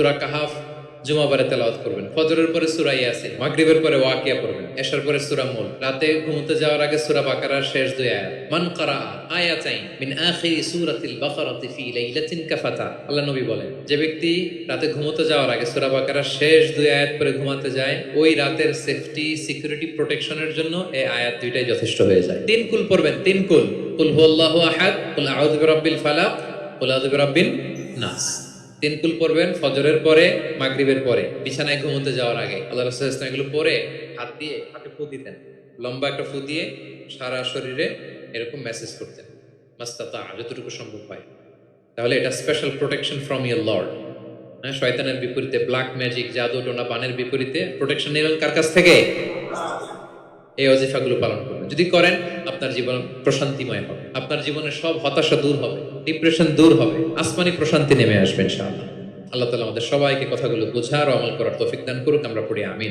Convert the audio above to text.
সূরা কাহাফ জুমাবারে তেলাওয়াত করবেন, ফজরের পরে সূরা ইয়াসিন, মাগরিবের পরে ওয়াকিয়া পড়বেন, এশার পরে সূরা মুলক, রাতে ঘুমোতে যাওয়ার আগে সূরা বাকারার শেষ দুই আয়াত। মান কারাআ আয়াতাইন মিন আখিরি সূরাতিল বাকারাতি ফি লাইলাতিন কাফাতা, আল্লাহ নবী বলেন, যে ব্যক্তি রাতে ঘুমোতে যাওয়ার আগে সূরা বাকারার শেষ দুই আয়াত পরে ঘুমাতে যায়, ওই রাতের সেফটি সিকিউরিটি প্রোটেকশনের জন্য এই আয়াত দুইটাই যথেষ্ট হয়ে যায়। তিন কুল পড়বেন, তিন কুল, কুল হুয়াল্লাহু আহাদ, কুল আউযু বিরাব্বিল ফালাক, কুল আউযু বিরাব্বিন নাস। তিন কুল পড়বেন ফজরের পরে, মাগরিবের পরে, বিছানায় ঘুমোতে যাওয়ার আগে। আল্লাহ রাসূল সাল্লাল্লাহু আলাইহি ওয়াসাল্লাম এগুলো পরে হাতে ফু দিতেন, লম্বা একটা ফু দিয়ে সারা শরীরে এরকম মেসেজ করতেন, মাস্তাতা, যতটুকু সম্ভব হয়। তাহলে এটা special protection from your Lord. হ্যাঁ, শয়তানের বিপরীতে, ব্ল্যাক ম্যাজিক, জাদু টোনা বানের বিপরীতে প্রোটেকশন নিলেন কার কাছ থেকে? এই ওজিফাগুলো পালন করবেন। যদি করেন, আপনার জীবন প্রশান্তিময় হবে, আপনার জীবনের সব হতাশা দূর হবে, ডিপ্রেশন দূর হবে, আসমানি প্রশান্তি নেমে আসবে ইনশাআল্লাহ। আল্লাহ তাআলা আমাদের সবাইকে কথাগুলো বোঝার ও আমল করার তৌফিক দান করুক। আমরা পড়ি আমিন।